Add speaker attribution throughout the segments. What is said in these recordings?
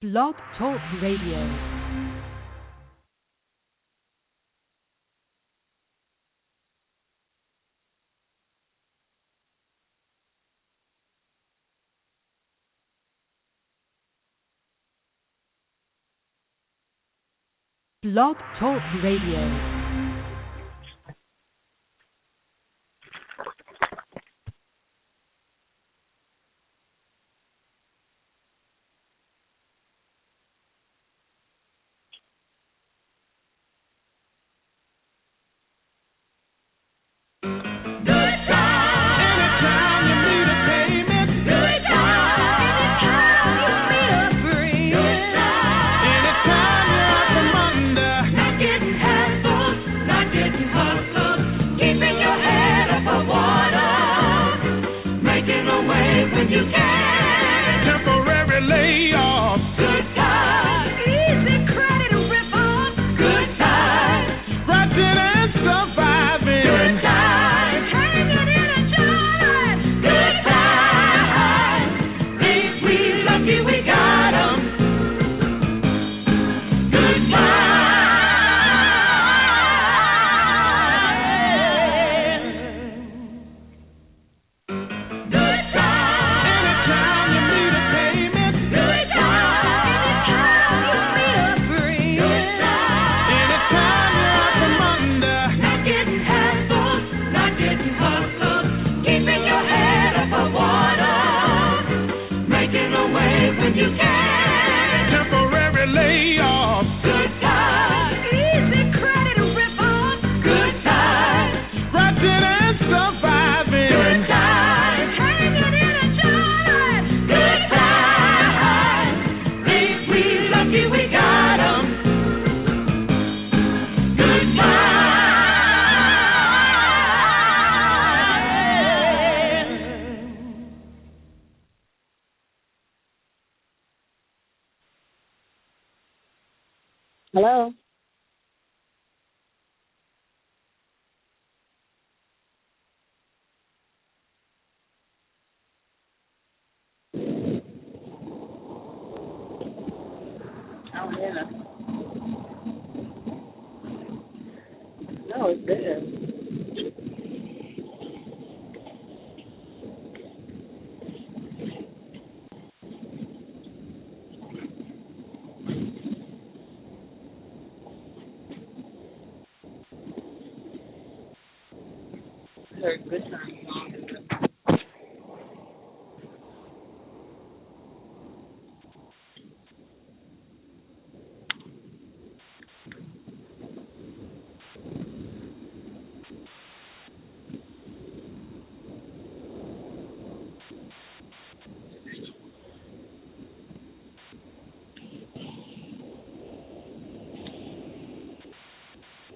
Speaker 1: Blog Talk Radio. Blog Talk Radio.
Speaker 2: Hello? Oh, yeah. No, it's good. Good time.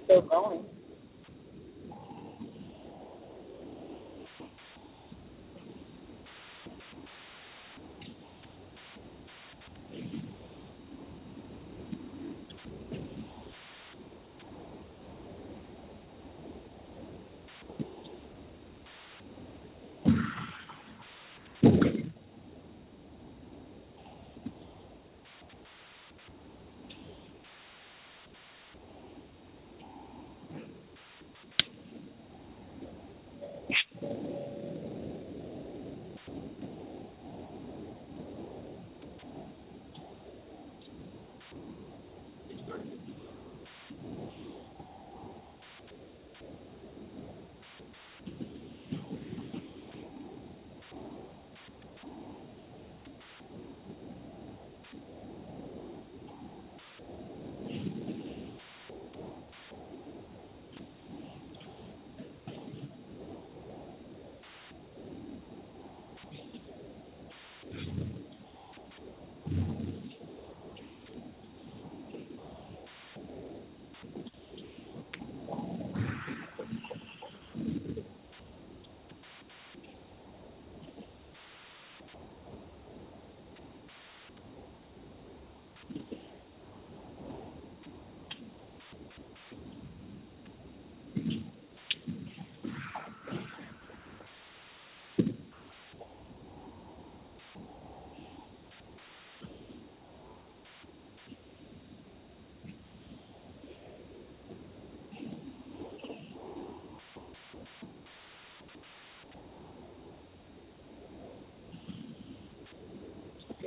Speaker 2: Still going.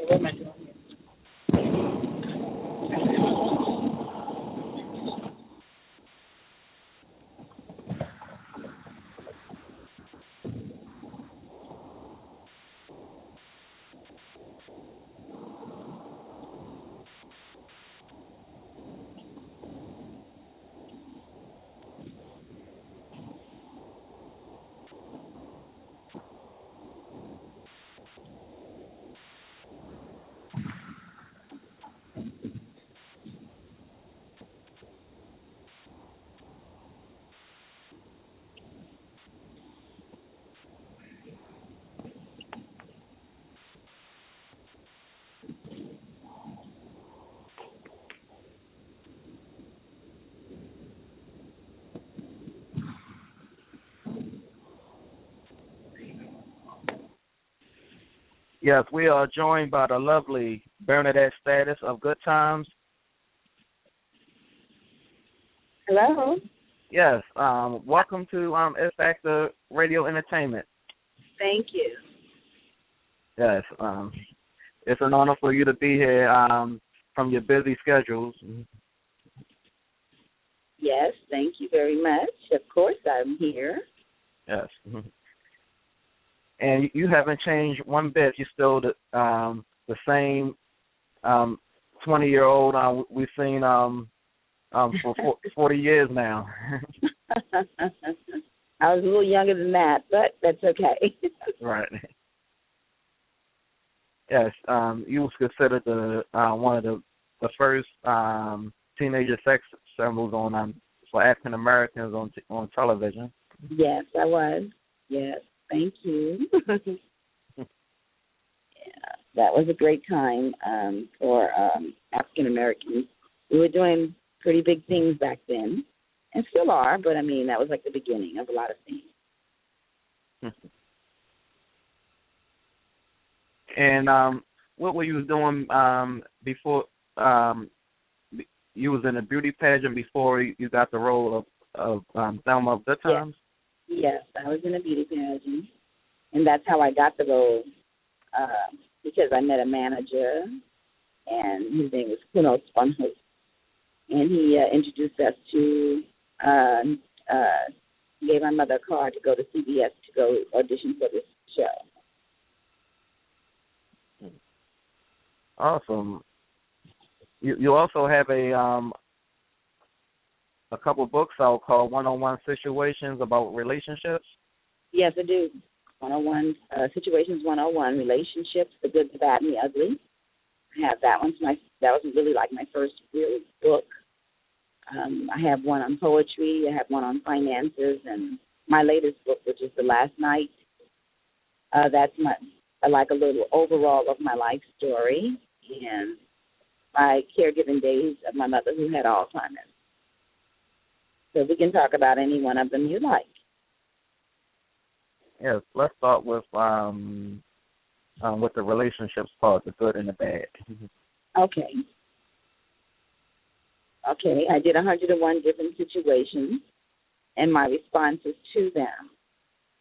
Speaker 2: What am I doing here?
Speaker 3: Yes, we are joined by the lovely Bernadette Stanis of Good Times.
Speaker 2: Hello.
Speaker 3: Yes, welcome to F Factor Radio Entertainment.
Speaker 2: Thank you.
Speaker 3: Yes, it's an honor for you to be here from your busy schedules.
Speaker 2: Yes, thank you very much. Of course, I'm here.
Speaker 3: Yes. And you haven't changed one bit. You're still the same 20-year-old we've seen for 40 years now.
Speaker 2: I was a little younger than that, but that's okay.
Speaker 3: Right. Yes, you was considered the one of the first teenager sex symbols on for African Americans on television.
Speaker 2: Yes, I was. Yes, thank you. Yeah, that was a great time for African Americans. We were doing pretty big things back then, and still are. But I mean, that was like the beginning of a lot of things.
Speaker 3: And what were you doing before? You was in a beauty pageant before you got the role of Thelma of Good Times?
Speaker 2: Yes, I was in a beauty pageant, and that's how I got the role, because I met a manager, and his name was Kuno Spunhouse, and he introduced us to, gave my mother a card to go to CBS to go audition for this show.
Speaker 3: Awesome. You also have a couple books out called 101 Situations about relationships.
Speaker 2: Yes, I do. 101 Situations 101 Relationships, the good, the bad, and the ugly. I have that one. That was really like my first real book. I have one on poetry. I have one on finances, and my latest book, which is The Last Night. That's like a little overall of my life story and my caregiving days of my mother who had Alzheimer's. So we can talk about any one of them you like.
Speaker 3: Yes, let's start with the relationships part, the good and the bad.
Speaker 2: Okay. I did 101 different situations and my responses to them.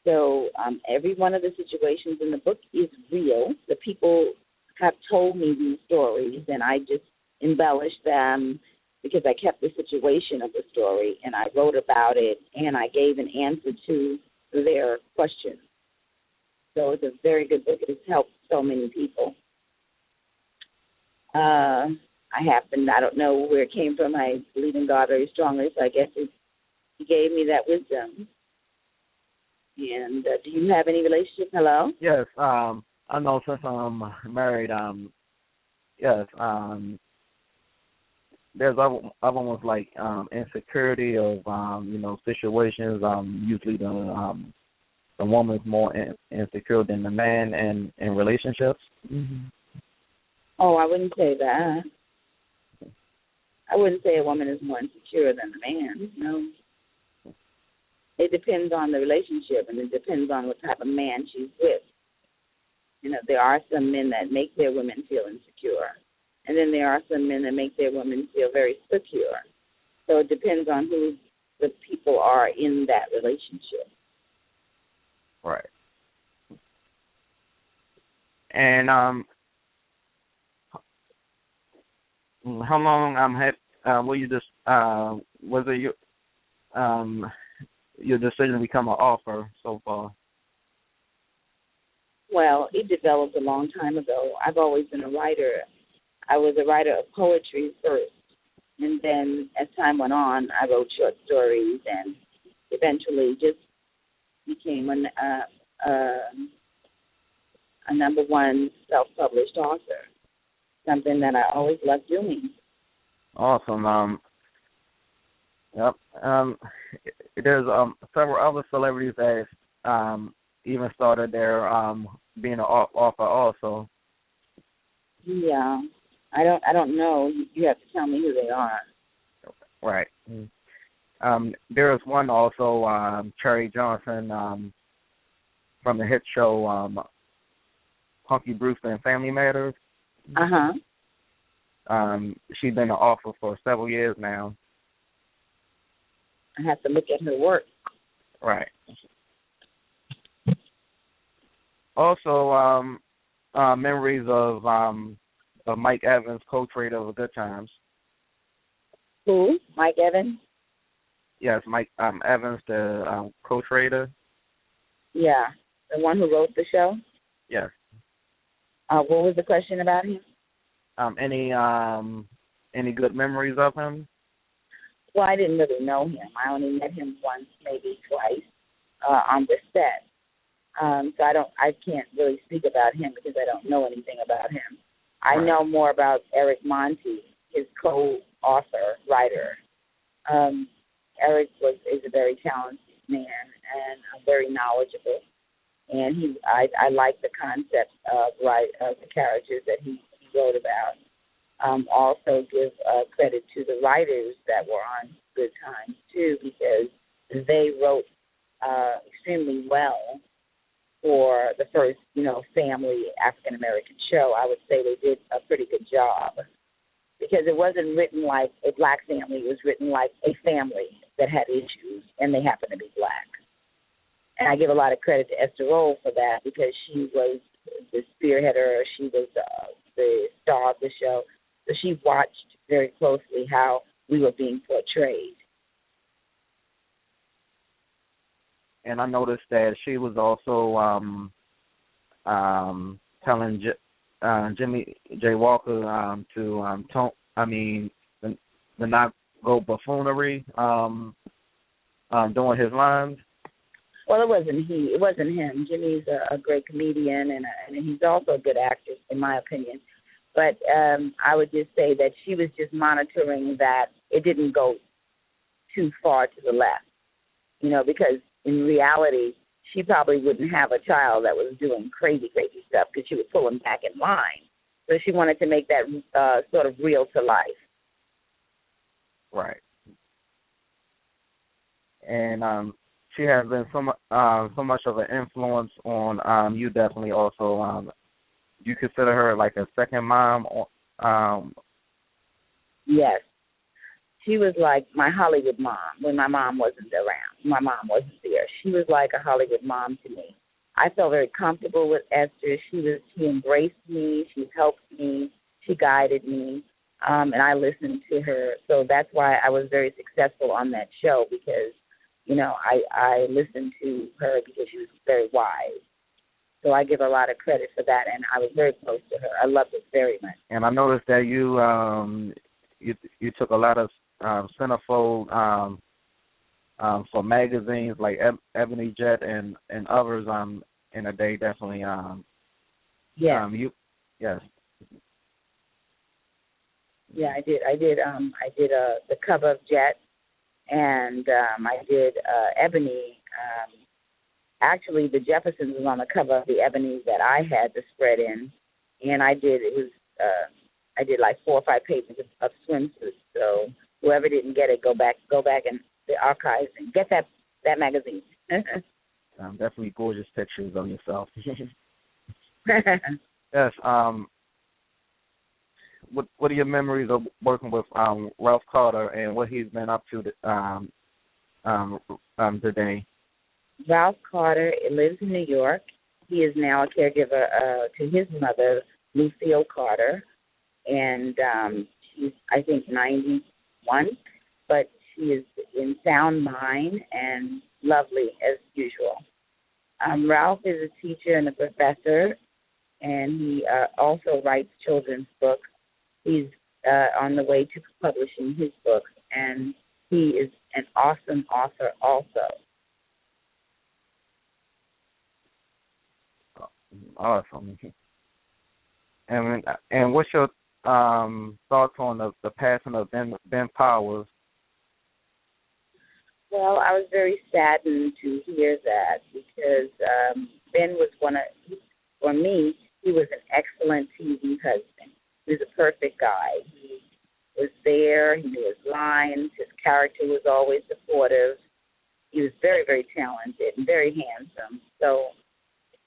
Speaker 2: So every one of the situations in the book is real. The people have told me these stories, and I just embellished them because I kept the situation of the story, and I wrote about it, and I gave an answer to their questions. So it's a very good book. It has helped so many people. I don't know where it came from. I believe in God very strongly, so I guess He gave me that wisdom. And do you have any relationship? Hello?
Speaker 3: Yes, I know since I'm married, yes, there's other ones like insecurity of, situations. Usually the woman's more insecure than the man in relationships. Mm-hmm.
Speaker 2: Oh, I wouldn't say that. I wouldn't say a woman is more insecure than the man, no. It depends on the relationship, and it depends on what type of man she's with. There are some men that make their women feel insecure, and then there are some men that make their women feel very secure. So it depends on who the people are in that relationship.
Speaker 3: Right. And How long were you just was it your decision to become an author so far?
Speaker 2: Well, it developed a long time ago. I've always been a writer. I was a writer of poetry first, and then as time went on, I wrote short stories and eventually just became a number one self-published author, something that I always loved doing.
Speaker 3: Awesome. Yep. There's several other celebrities that even started their being an author also.
Speaker 2: Yeah. I don't know. You have to tell me who they are.
Speaker 3: Right. There is one also, Cherry Johnson, from the hit show Punky Brewster and Family Matters.
Speaker 2: Uh-huh.
Speaker 3: She's been an author for several years now.
Speaker 2: I have to look at her work.
Speaker 3: Right. Also, memories of Mike Evans, co-trader of Good Times.
Speaker 2: Who? Mike Evans?
Speaker 3: Yes, Mike Evans, the co-trader.
Speaker 2: Yeah, the one who wrote the show?
Speaker 3: Yes.
Speaker 2: What was the question about him?
Speaker 3: Any good memories of him?
Speaker 2: Well, I didn't really know him. I only met him once, maybe twice, on the set. So I can't really speak about him because I don't know anything about him. I know more about Eric Monti, his co-author, writer. Eric is a very talented man and very knowledgeable, and I like the concept of the characters that he wrote about. Also give credit to the writers that were on Good Times too, because they wrote extremely well for the first, family African American show. I would say they did a pretty good job, because it wasn't written like a black family. It was written like a family that had issues, and they happened to be black. And I give a lot of credit to Esther Roll for that, because she was the spearheader. She was the star of the show. So she watched very closely how we were being portrayed.
Speaker 3: And I noticed that she was also telling Jimmy J. Walker to not go buffoonery doing his lines.
Speaker 2: Well, it wasn't him. Jimmy's a great comedian, and he's also a good actor, in my opinion. But I would just say that she was just monitoring that it didn't go too far to the left, because in reality, she probably wouldn't have a child that was doing crazy, crazy stuff, because she would pull him back in line. So she wanted to make that sort of real to life.
Speaker 3: Right. And she has been so much of an influence on you. Definitely also, you consider her like a second mom? Yes.
Speaker 2: She was like my Hollywood mom when my mom wasn't around. My mom wasn't there. She was like a Hollywood mom to me. I felt very comfortable with Esther. She embraced me. She helped me. She guided me. And I listened to her. So that's why I was very successful on that show, because, I listened to her because she was very wise. So I give a lot of credit for that, and I was very close to her. I loved it very much.
Speaker 3: And I noticed that you took a lot of centerfold for magazines like Ebony Jet and others in a day. Definitely.
Speaker 2: Yeah.
Speaker 3: Yes.
Speaker 2: Yeah, I did. I did the cover of Jet, and I did Ebony. Actually, the Jeffersons was on the cover of the Ebony that I had to spread in, and I did like 4 or 5 pages of swimsuits. So whoever didn't get it, go back in the archives and get that magazine.
Speaker 3: Definitely gorgeous pictures of yourself. Yes. What are your memories of working with Ralph Carter and what he's been up to today?
Speaker 2: Ralph Carter lives in New York. He is now a caregiver to his mother, Lucille Carter, and She's, I think, 91, but she is in sound mind and lovely as usual. Ralph is a teacher and a professor, and he also writes children's books. He's on the way to publishing his books, and he is an awesome author also.
Speaker 3: Awesome. And what's your thoughts on the passing of Ben Powers?
Speaker 2: Well, I was very saddened to hear that because Ben was for me, he was an excellent TV husband. He was a perfect guy. He was there. He knew his lines. His character was always supportive. He was very, very talented and very handsome. So,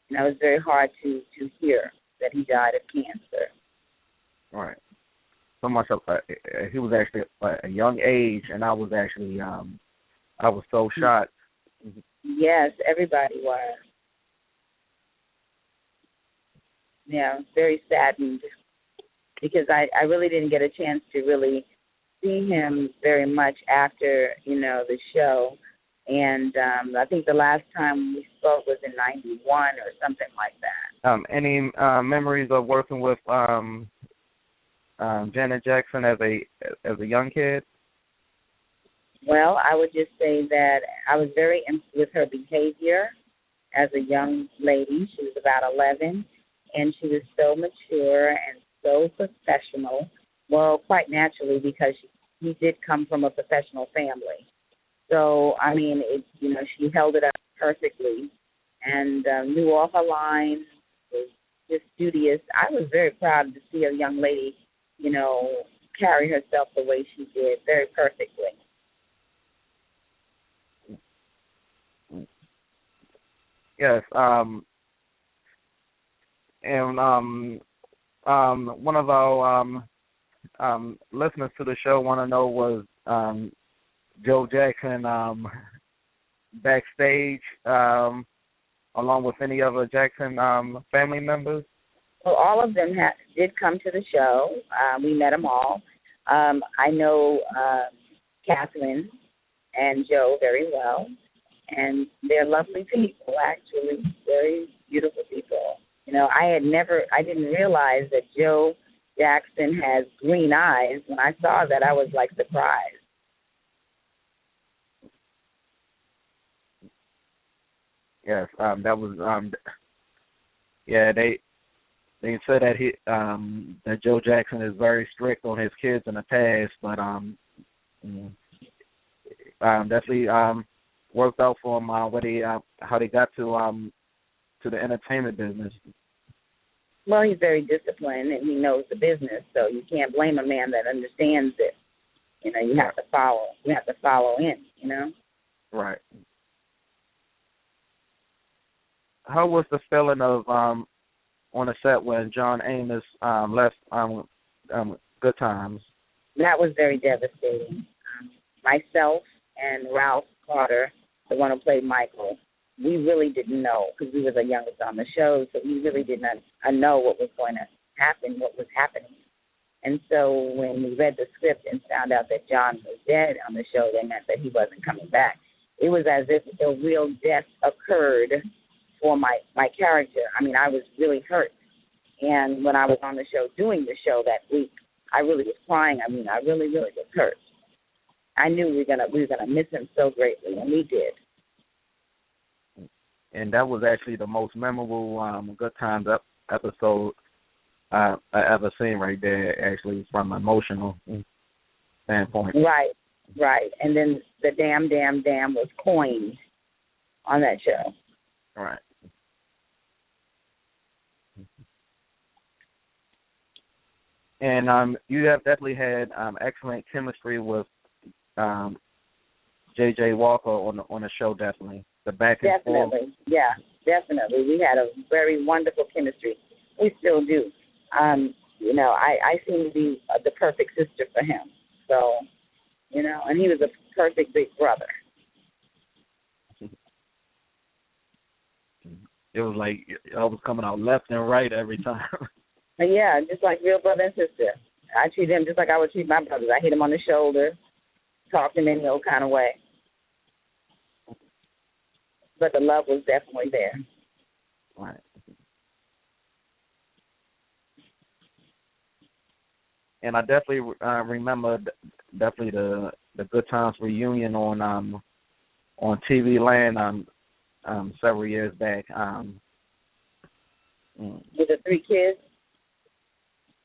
Speaker 2: it was very hard to hear that he died of cancer.
Speaker 3: Right. So much of he was actually a young age, and I was actually I was so shocked.
Speaker 2: Yes, everybody was. Yeah, very saddened because I really didn't get a chance to really see him very much after, the show. And I think the last time we spoke was in 91 or something like that.
Speaker 3: Any memories of working with Janet Jackson as a young kid?
Speaker 2: Well, I would just say that I was very impressed with her behavior as a young lady. She was about 11, and she was so mature and so professional. Well, quite naturally, because she did come from a professional family. So, she held it up perfectly and knew all her lines, was just studious. I was very proud to see a young lady, carry herself the way she did, very perfectly.
Speaker 3: Yes. One of our listeners to the show want to know was Joe Jackson backstage along with any other Jackson family members?
Speaker 2: Well, all of them did come to the show. We met them all. I know Catherine and Joe very well, and they're lovely people, actually, very beautiful people. I didn't realize that Joe Jackson has green eyes. When I saw that, I was like surprised.
Speaker 3: Yes, that was they said that that Joe Jackson is very strict on his kids in the past, but definitely worked out for him how they got to the entertainment business.
Speaker 2: Well, he's very disciplined and he knows the business, so you can't blame a man that understands it. You have to follow. You have to follow in.
Speaker 3: Right. How was the feeling of on the set when John Amos left Good Times?
Speaker 2: That was very devastating. Myself and Ralph Carter, the one who played Michael, we really didn't know because we were the youngest on the show, so we really did not know what was going to happen, what was happening. And so when we read the script and found out that John was dead on the show, they meant that he wasn't coming back. It was as if a real death occurred for my character. I was really hurt. And when I was on the show, doing the show that week, I really was crying. I really, really was hurt. I knew we were gonna miss him so greatly, and we did.
Speaker 3: And that was actually the most memorable Good Times episode I ever seen right there, actually, from an emotional standpoint.
Speaker 2: Right. And then the damn was coined on that show.
Speaker 3: Right. And you have definitely had excellent chemistry with J.J. Walker on the show, definitely. The back and forth.
Speaker 2: Definitely, yeah, definitely. We had a very wonderful chemistry. We still do. I seem to be the perfect sister for him. So, and he was a perfect big brother.
Speaker 3: It was like I was coming out left and right every time.
Speaker 2: Yeah, just like real brother and sister. I treated him just like I would treat my brothers. I hit him on the shoulder, talked him any old kind of way. But the love was definitely there.
Speaker 3: Right. And I definitely remember the Good Times reunion on TV Land several years back.
Speaker 2: With the 3 kids?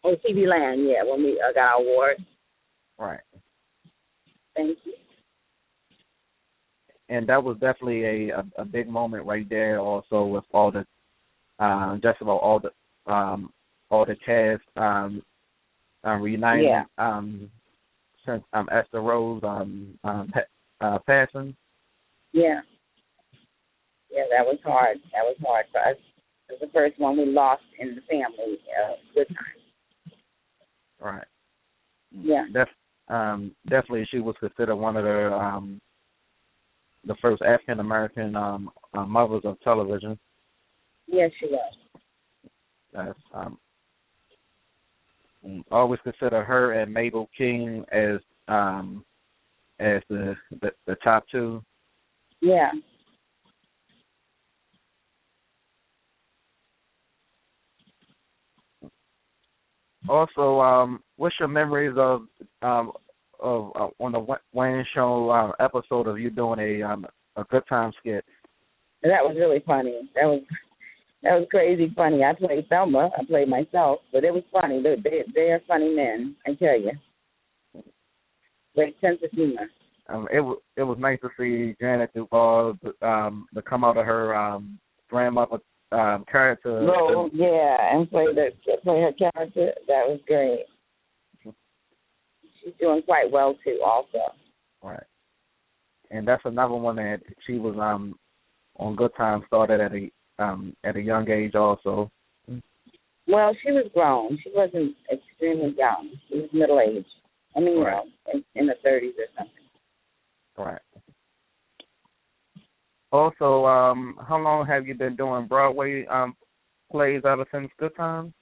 Speaker 2: On TV Land, yeah, when we got our award.
Speaker 3: Right.
Speaker 2: Thank you.
Speaker 3: And that was definitely a big moment right there. Also with all the just about all the cast reuniting since Esther Rose passing.
Speaker 2: Yeah. Yeah, that was hard. That was hard for us. It was the first one we lost in the family. Good time.
Speaker 3: Right.
Speaker 2: Yeah.
Speaker 3: Definitely, she was considered one of the first African American mothers of television.
Speaker 2: Yes, she was.
Speaker 3: That's always consider her and Mabel King as the top 2.
Speaker 2: Yeah.
Speaker 3: Also, what's your memories of on the Wayne Show episode of you doing a Good Time skit?
Speaker 2: That was really funny. That was crazy funny. I played Thelma. I played myself, but it was funny. They're funny men, I tell you. Great sense of humor.
Speaker 3: It was nice to see Janet Duvall to come out of her grandmother character.
Speaker 2: Oh, yeah, and play her character. That was great. She's doing quite well too, also.
Speaker 3: Right, and that's another one that she was on Good Time, started at a young age also.
Speaker 2: Well, she was grown. She wasn't extremely young. She was middle aged. I mean,
Speaker 3: right.
Speaker 2: In the 30s or something.
Speaker 3: Right. Also, how long have you been doing Broadway plays ever since Good Times?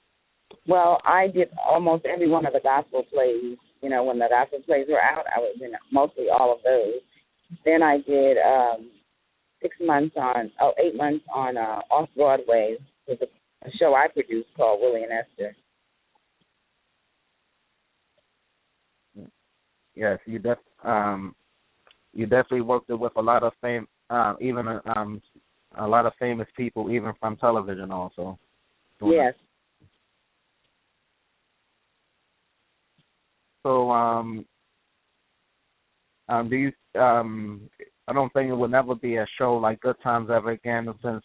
Speaker 2: Well, I did almost every one of the gospel plays. You know, when the gospel plays were out, I was in mostly all of those. Then I did 8 months on Off-Broadway with a show I produced called Willie and Esther.
Speaker 3: Yes, you definitely worked with a lot of even a lot of famous people, even from television also.
Speaker 2: Yes.
Speaker 3: So, do you? I don't think it will never be a show like Good Times ever again, since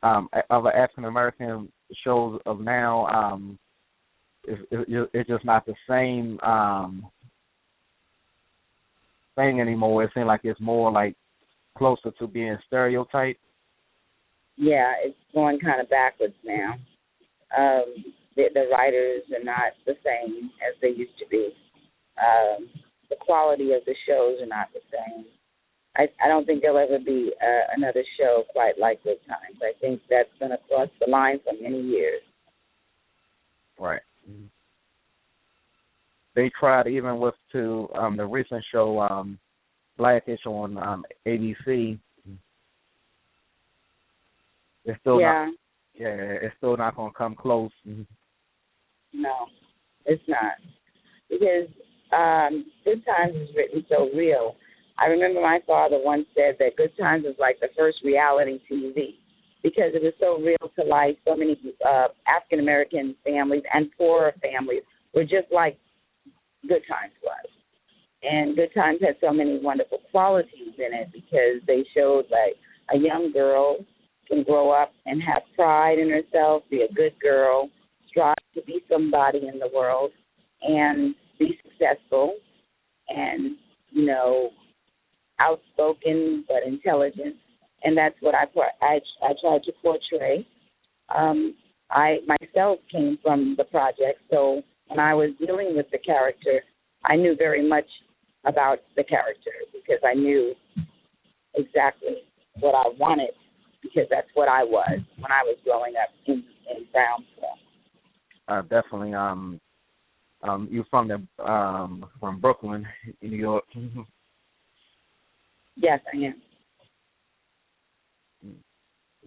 Speaker 3: other African American shows of now, it's just not the same thing anymore. It seems like it's more like closer to being stereotyped.
Speaker 2: Yeah, it's going kind of backwards now. The writers are not the same as they used to be. The quality of the shows are not the same. I don't think there'll ever be another show quite like Good Times. I think that's going to cross the line for many years.
Speaker 3: Right. They tried even with the recent show Blackish on ABC. It's still it's still not going to come close.
Speaker 2: No, it's not, because Good Times is written so real. I remember my father once said that Good Times was like the first reality TV, because it was so real to life. So many African American families and poorer families were just like Good Times was. And Good Times had so many wonderful qualities in it, because they showed like a young girl can grow up and have pride in herself, be a good girl, strive to be somebody in the world, and be successful, and, you know, outspoken but intelligent. And that's what I tried to portray. I myself came from the project, so when I was dealing with the character, I knew very much about the character, because I knew exactly what I wanted, because that's what I was when I was growing up in Brownsville.
Speaker 3: definitely you're from Brooklyn, New York.
Speaker 2: Yes, I am.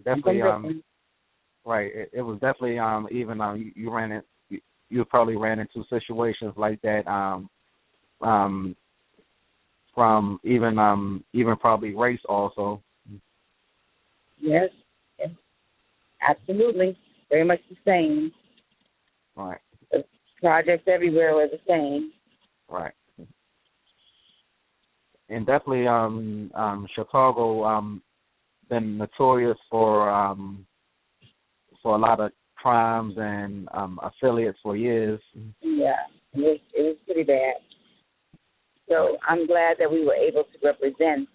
Speaker 3: Definitely
Speaker 2: I'm from Brooklyn.
Speaker 3: right. It was definitely even you probably ran into situations like that from even probably race also.
Speaker 2: Yes, yes, absolutely. Very much the same.
Speaker 3: Right.
Speaker 2: The projects everywhere were the same.
Speaker 3: Right. And definitely Chicago been notorious for a lot of crimes and affiliates for years.
Speaker 2: Yeah, it was pretty bad. So I'm glad that we were able to represent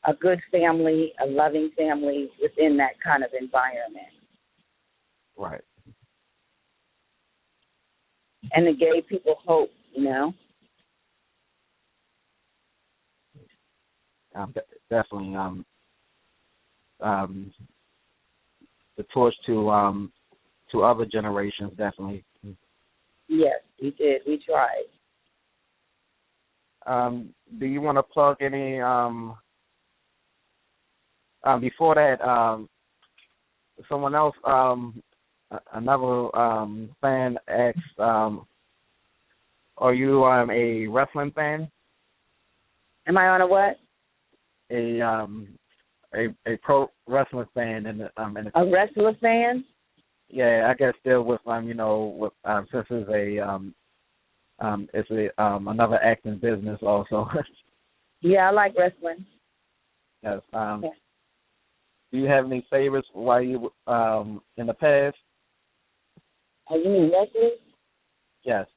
Speaker 2: a good family, a loving family within that kind of environment.
Speaker 3: Right.
Speaker 2: And it gave people hope, you know.
Speaker 3: Definitely the torch to other generations, definitely.
Speaker 2: Yes, we did. We tried.
Speaker 3: Do you want to plug any before that someone else another fan asked are you a wrestling fan?
Speaker 2: Am I on a what?
Speaker 3: A pro wrestling fan in the
Speaker 2: A wrestler fan?
Speaker 3: Yeah, I guess still with with since it's another acting business also.
Speaker 2: Yeah, I like wrestling.
Speaker 3: Yes.
Speaker 2: Yeah.
Speaker 3: Do you have any favorites while you in the past?
Speaker 2: Oh, you mean wrestlers?
Speaker 3: Yes.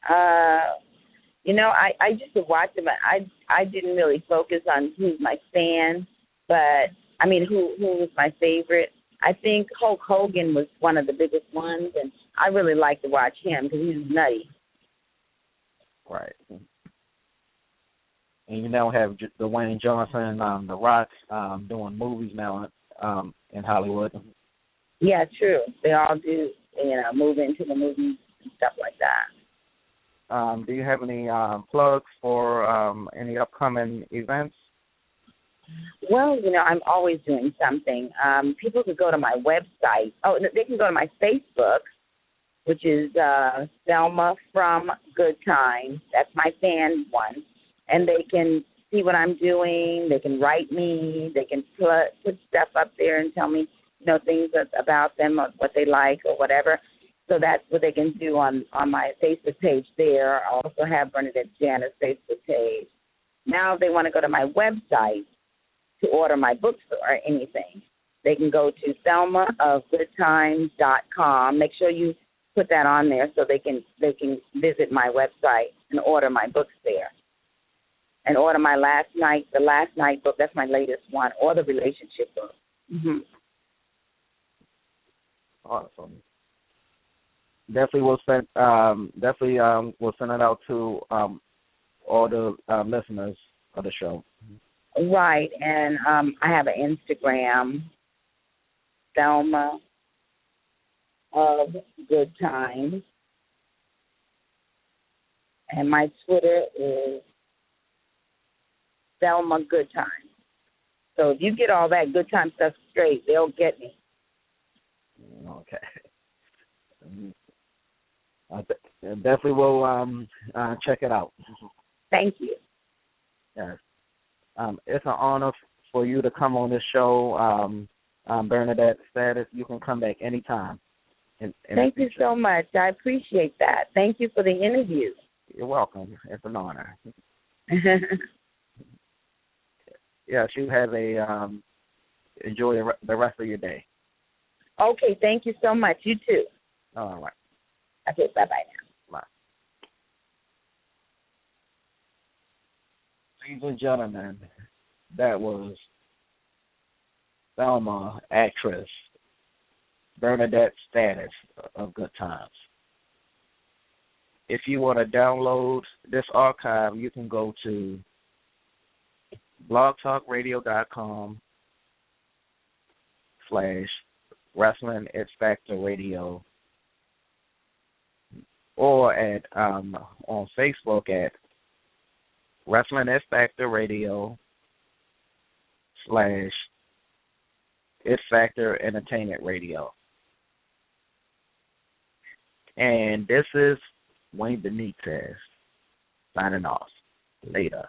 Speaker 2: I used to watch them. I didn't really focus on who's my fan, but I mean who was my favorite. I think Hulk Hogan was one of the biggest ones, and I really like to watch him because he's nutty.
Speaker 3: Right. And you now have Dwayne Johnson, The Rock, doing movies now in Hollywood.
Speaker 2: Yeah, true. They all do, move into the movies and stuff like that.
Speaker 3: Do you have any plugs for any upcoming events?
Speaker 2: Well, I'm always doing something. People could go to my website. Oh, they can go to my Facebook, which is Selma from Good Times. That's my fan one. And they can see what I'm doing. They can write me. They can put stuff up there and tell me, things about them or what they like or whatever. So that's what they can do on my Facebook page there. I also have Bernadette Stanis' Facebook page. Now if they want to go to my website to order my books or anything, they can go to selmaofgoodtimes.com. Make sure you put that on there so they can visit my website and order my books there. And order the Last Night book, that's my latest one, or the relationship book. Mm-hmm.
Speaker 3: Awesome. Definitely will send it out to all the listeners of the show.
Speaker 2: Right, and I have an Instagram, Selma of Good Times, and my Twitter is Selma Good Times. So if you get all that Good Time stuff straight, they'll get me.
Speaker 3: Okay. I definitely will check it out.
Speaker 2: Thank you.
Speaker 3: Yes. It's an honor for you to come on this show, Bernadette Stanis. You can come back anytime.
Speaker 2: Thank you so much. I appreciate that. Thank you for the interview.
Speaker 3: You're welcome. It's an honor. Yes, you have enjoy the rest of your day.
Speaker 2: Okay, thank you so much. You too.
Speaker 3: All right.
Speaker 2: Okay, bye-bye now.
Speaker 3: Bye. Ladies and gentlemen, that was Selma, actress Bernadette Stanis of Good Times. If you want to download this archive, you can go to blogtalkradio.com/Wrestling It's Factor Radio or at on Facebook at Wrestling X Factor Radio / X Factor Entertainment Radio. And this is Wayne Benitez signing off. Later.